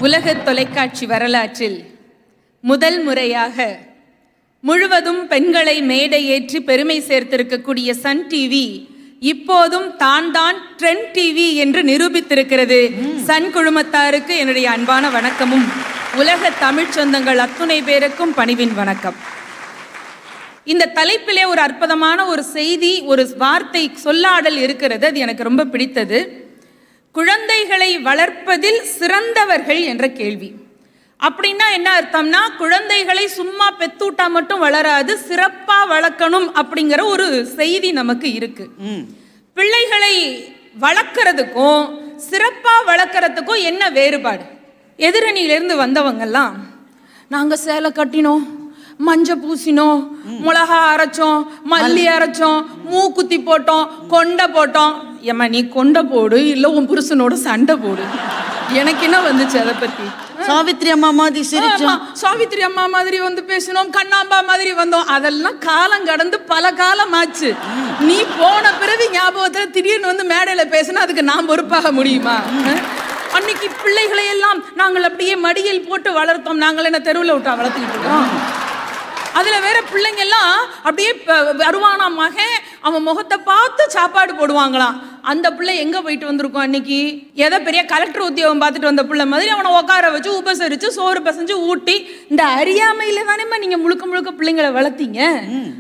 உலக தொலைக்காட்சி வரலாற்றில் முதல் முறையாக முழுவதும் பெண்களை மேடை ஏற்றி பெருமை சேர்த்திருக்கக்கூடிய சன் டிவி இப்போதும் தான் ட்ரெண்ட் டிவி என்று நிரூபித்திருக்கிறது. சன் குழுமத்தாருக்கு என்னுடைய அன்பான வணக்கமும் உலக தமிழ் சொந்தங்கள் அத்துணை பேருக்கும் பணிவின் வணக்கம். இந்த தலைப்பிலே ஒரு அற்புதமான ஒரு செய்தி, ஒரு வார்த்தை சொல்லாடல் இருக்கிறது. அது எனக்கு ரொம்ப பிடித்தது. குழந்தைகளை வளர்ப்பதில் சிறந்தவர்கள் என்ற கேள்வி. அப்படின்னா என்ன அர்த்தம்னா, குழந்தைகளை சும்மா பெத்தூட்டா மட்டும் வளராது, சிறப்பா வளர்க்கணும் அப்படிங்கிற ஒரு செய்தி நமக்கு இருக்கு. பிள்ளைகளை வளர்க்கறதுக்கும் சிறப்பா வளர்க்கறதுக்கும் என்ன வேறுபாடு? எதிரணியிலிருந்து வந்தவங்கெல்லாம் நாங்க சேலை கட்டினோம், மஞ்சள் பூசினோம், மிளகா அரைச்சோம், மல்லி அரைச்சோம், மூக்குத்தி போட்டோம், கொண்டை போட்டோம். ஏம்மா நீ கொண்டை போடு, இல்லை உன் புருஷனோட சண்டை போடு, எனக்கு என்ன வந்துச்சு அதை பத்தி? சாவித்ரி அம்மா மாதிரி சிரிச்சோம், சாவித்ரி அம்மா மாதிரி வந்து பேசணும், கண்ணாம்பா மாதிரி வந்தோம். அதெல்லாம் காலம் கடந்து பல காலம் ஆச்சு. நீ போன பிறகு ஞாபகத்துல திடீர்னு வந்து மேடையில பேசினா அதுக்கு நான் பொறுப்பாக முடியுமா? அன்னைக்கு பிள்ளைகளை எல்லாம் நாங்கள் அப்படியே மடியில் போட்டு வளர்த்தோம். நாங்கள் என்ன தெருவில் விட்டா வளர்த்துக்கிட்டு இருக்கோம்? அதுல வேற பிள்ளைங்க எல்லாம் அப்படியே வருவானா மகன், அவன் முகத்தை பார்த்து சாப்பாடு போடுவாங்களாம். அந்த பிள்ளை எங்க போயிட்டு வந்திருக்கோம் அன்னைக்கு? ஏதோ பெரிய கலெக்டர் உத்தியோகம் பார்த்துட்டு வந்த பிள்ளை மாதிரி அவனை உட்கார வச்சு உபசரிச்சு சோறு பசைஞ்சு ஊட்டி, இந்த அறியாமையில தானேம்மா நீங்க முழுக்க முழுக்க பிள்ளைங்களை வளர்த்தீங்க.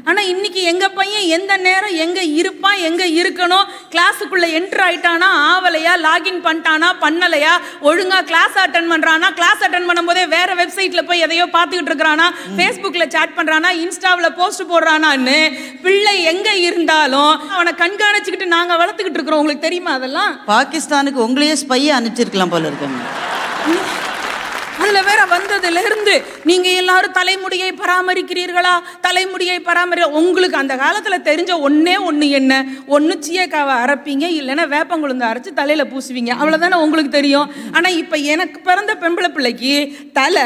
ஆனா இன்னைக்கு எங்க பையன் எந்த நேரம் எங்க இருப்பான், எங்க இருக்கணும், கிளாஸுக்குள்ள என்டர் ஆயிட்டானா ஆவலையா, லாகின் பண்ணிட்டானா பண்ணலையா, ஒழுங்கா கிளாஸ் அட்டன் பண்றானா, கிளாஸ் அட்டன் பண்ணும் போதே வேற வெப்சைட்ல போய் எதையோ பார்த்துக்கிட்டு இருக்கிறானா, ஃபேஸ்புக்ல சாட் பண்றானா, இன்ஸ்டாவில் போஸ்ட் போடுறானான்னு பிள்ளை எங்க இருந்தாலும் அவனை கண்காணிச்சுக்கிட்டு நாங்க வளர்த்துக்கிட்டு இருக்கிறோம். உங்களுக்கு தெரியுமா? அதெல்லாம் பாகிஸ்தானுக்கு உங்களையே ஸ்பையை அனுப்பிச்சிருக்கலாம் போல இருக்காங்க. அதுல வேற வந்ததுல இருந்து நீங்க எல்லாரும் தலைமுடியை பராமரிக்கிறீர்களா, தலைமுடியை உங்களுக்கு அந்த காலத்துல தெரிஞ்ச ஒண்ணே ஒண்ணு என்ன? ஒண்ணு சீயக்காவை அரைப்பீங்க, இல்லைன்னா வேப்பங்குழுந்து அரைச்சு தலையில பூசுவீங்க, அவ்வளவுதானே உங்களுக்கு தெரியும். ஆனா இப்ப எனக்கு பிறந்த பெம்பளை பிள்ளைக்கு தலை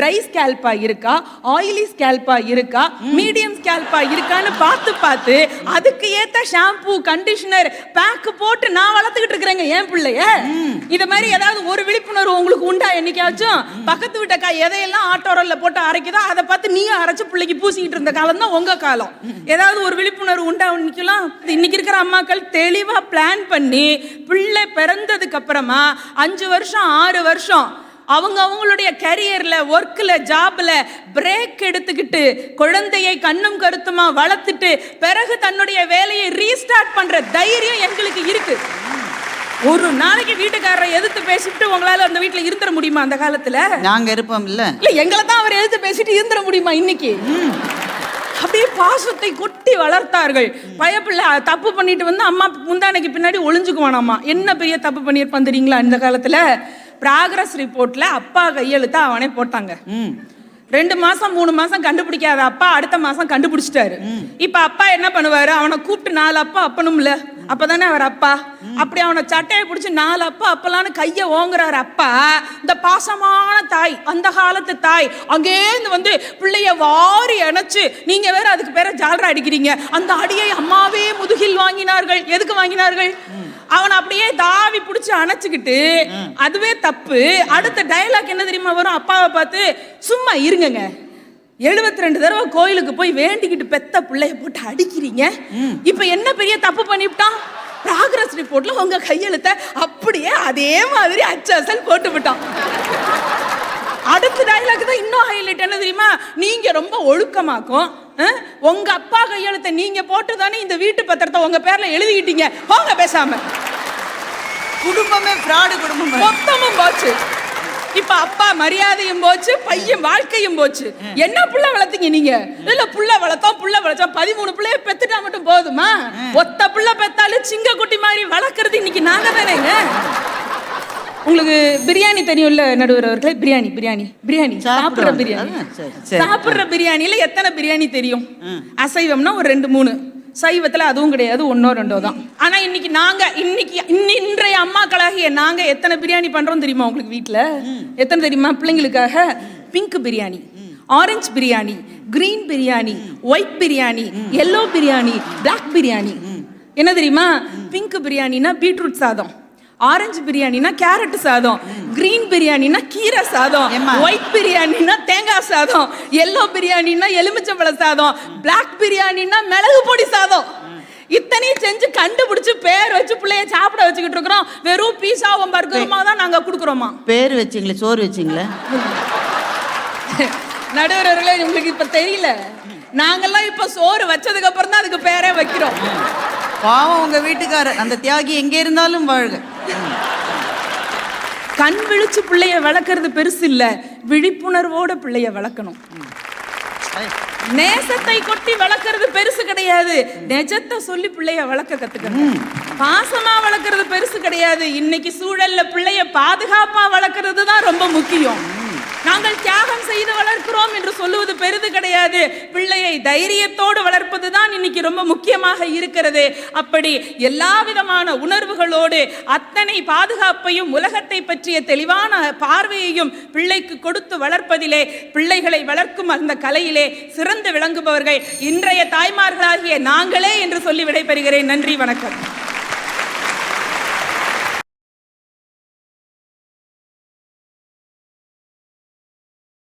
ட்ரை ஸ்கேல்பா இருக்கா, ஆயிலி ஸ்கேல்பா இருக்கா, மீடியம் ஸ்கேல்பா இருக்கான்னு பார்த்து அதுக்கு ஏத்த ஷாம்பூ, கண்டிஷனர், பேக் போட்டு நான் வளர்த்துக்கிட்டு இருக்கிறேங்க என் பிள்ளைய. இத மாதிரி ஏதாவது ஒரு விழிப்புணர்வு உங்களுக்கு உண்டா? என்னைக்காச்சும் பக்கத்து வீட்டக்கா எதையெல்லாம் ஆட்டோரல்ல போட்டு அரைக்குதோ அதை பார்த்து நீங்க அரைச்சு பிள்ளைக்கு பூசிக்கிட்டு இருந்த காலம் தான் உங்க காலம். ஏதாவது ஒரு விழிப்புணர்வு உண்டா? இன்னைக்கு இருக்கிற அம்மாக்கள் தெளிவா பிளான் பண்ணி பிள்ளை பிறந்ததுக்கு அப்புறமா 5 வருஷம் 6 வருஷம் அவங்களுடைய கரியர்ல, ஒர்க்ல, ஜாப்ல பிரேக் எடுத்துக்கிட்டு குழந்தையை கண்ணும் கருத்துமா வளர்த்துட்டு பிறகு தன்னுடைய வேலையை ரீஸ்டார்ட் பண்ற தைரியம் எங்களுக்கு இருக்கு. ஒரு நாளைக்கு வீட்டுக்காரரை எதிர்த்து பேசிட்டு உங்களால அந்த வீட்டுல இருந்துட முடியுமா? அந்த காலத்துல நாங்க இருப்போம் இல்ல, எங்களை தான் அவர் எதிர்த்து பேசிட்டு இருந்துட முடியுமா? இன்னைக்கு அப்படியே பாசத்தை கொட்டி வளர்த்தார்கள். பயப்பிள்ள தப்பு பண்ணிட்டு வந்து அம்மா முந்தானைக்கு பின்னாடி ஒளிஞ்சுக்குவானாமா. என்ன பெரிய தப்பு பண்ணியிருப்பான் தெரியுங்களா? இந்த காலத்துல ப்ராக்ரஸ் ரிப்போர்ட்ல அப்பா கையெழுத்த அவனே போட்டாங்க. 2 மாசம் 3 மாசம் கண்டுபிடிக்காத அப்பா அடுத்த மாசம் கண்டுபிடிச்சிட்டாரு. இப்ப அப்பா என்ன பண்ணுவாரு? அவனை கூப்பிட்டு 4 அப்பா அப்பனும்ல, அப்பதானே அவர் அப்பா. அப்படி அவனை சட்டையை பிடிச்சி 4 அப்பா அப்பலான்னு கைய ஓங்குறாரு அப்பா. இந்த பாசமான தாய், அந்த காலத்து தாய் அங்கேருந்து வந்து பிள்ளைய வாரி அணைச்சு, நீங்க வேற அதுக்கு பேர ஜாலரா அடிக்கிறீங்க, அந்த அடியை அம்மாவே முதுகில் வாங்கினார்கள். எதுக்கு வாங்கினார்கள்? அவன் அப்படியே தாவி பிடிச்சி அணைச்சுக்கிட்டு, அதுவே தப்பு. அடுத்த டயலாக் என்ன தெரியுமா வரும்? அப்பாவை பார்த்து, சும்மா இருங்கங்க, 72 தடவை கோயிலுக்கு போய் வேண்டிக்கிட்டு பெத்த பிள்ளைய போட்டு அடிக்கிறீங்க, இப்ப என்ன பெரிய தப்பு பண்ணிவிட்டான்? ப்ராக்ரஸ் ரிப்போர்ட்ல உங்க கையெழுத்த அப்படியே அதே மாதிரி அச்சல் போட்டு விட்டான். அடுத்த டயலாக் தான் இன்னும் ஹைலைட். என்ன தெரியுமா? நீங்க ரொம்ப ஒழுக்கமாக்கும், உங்க அப்பா கையெழுத்த நீங்க போட்டு தானே இந்த வீட்டு பத்திரத்தை உங்க பேர்ல எழுதிக்கிட்டீங்க, போங்க பேசாம. குடும்பமே ஃப்ராடு குடும்பம், மொத்தமும் போச்சு. இப்ப அப்பா மரியாதையும் போச்சு, பையன் வாழ்க்கையும் போச்சு. என்ன புள்ள வளர்த்தீங்க நீங்க? இல்ல புள்ள வளர்த்தோம் 13 பிள்ளைய பெத்துட்டா மட்டும் போதுமா? ஒத்த புள்ள பெத்தாலும் சிங்க குட்டி மாதிரி வளர்க்கறது இன்னைக்கு நாங்க தானேங்க. உங்களுக்கு பிரியாணி தெரியும்ல நடுவர் அவர்களே? பிரியாணி சாப்பிடுற பிரியாணி, சாப்பிடுற பிரியாணியில எத்தனை பிரியாணி தெரியும்? அசைவம்னா ஒரு 2-3, சைவத்துல அதுவும் கிடையாது, 1-2 தான். ஆனா இன்றைய அம்மாக்களாகிய நாங்க எத்தனை பிரியாணி பண்றோம் தெரியுமா? உங்களுக்கு வீட்டுல எத்தனை தெரியுமா? பிள்ளைங்களுக்காக pink biryani, orange biryani, green biryani, white biryani, yellow biryani, black biryani. என்ன தெரியுமா? பிங்க் பிரியாணினா பீட்ரூட் சாதம், ஆரஞ்சு பிரியாணினா கேரட் சாதம், கிரீன் பிரியாணினா கீரை சாதம், ஏம்மா? ஒயிட் பிரியாணினா தேங்காய் சாதம், எல்லோ பிரியாணினா எலுமிச்சம்பழ சாதம், பிளாக் பிரியாணினா மிளகு பொடி சாதம். இத்தனையும் செஞ்சு கண்டுபிடிச்சு பேர் வச்சு பிள்ளைய சாப்பிட வச்சுக்கிட்டு இருக்கிறோம். வெறும் பீஸாவும் பர்கருமா தான் நாங்க கொடுக்குறோமா? பேர் வச்சிங்களே, சோறு வச்சிங்களே. நடுவர்களே, உங்களுக்கு இப்ப தெரியல, நாங்கெல்லாம் இப்ப சோறு வச்சதுக்கு அப்புறம் தான் அதுக்கு பேரே வைக்கிறோம். பாவம் உங்க வீட்டுக்காரர், அந்த தியாகி எங்க இருந்தாலும் வாழ்க. கண் விழிச்சு பிள்ளைய வளர்க்கறது பெருசு இல்ல, விழிப்புணர்வோட பிள்ளைய வளர்க்கணும். நேசத்தை கொட்டி வளர்க்கறது பெருசு கிடையாது, நெஜத்தை சொல்லி பிள்ளைய வளர்க்க கத்துக்கணும். பாசமா வளர்க்கறது பெருசு கிடையாது, இன்னைக்கு சூழல்ல பிள்ளைய பாதுகாப்பா வளர்க்கறது தான் ரொம்ப முக்கியம். நாங்கள் தியாகம் செய்து வளர்க்கிறோம் என்று சொல்லுவது பெரிது கிடையாது, பிள்ளையை தைரியத்தோடு வளர்ப்பது தான் இன்னைக்கு ரொம்ப முக்கியமாக இருக்கிறது. அப்படி எல்லா விதமான உணர்வுகளோடு அத்தனை பாதுகாப்பையும் உலகத்தை பற்றிய தெளிவான பார்வையையும் பிள்ளைக்கு கொடுத்து வளர்ப்பதிலே, பிள்ளைகளை வளர்க்கும் அந்த கலையிலே சிறந்து விளங்குபவர்கள் இன்றைய தாய்மார்களாகிய நாங்களே என்று சொல்லி விடைபெறுகிறேன். நன்றி, வணக்கம்.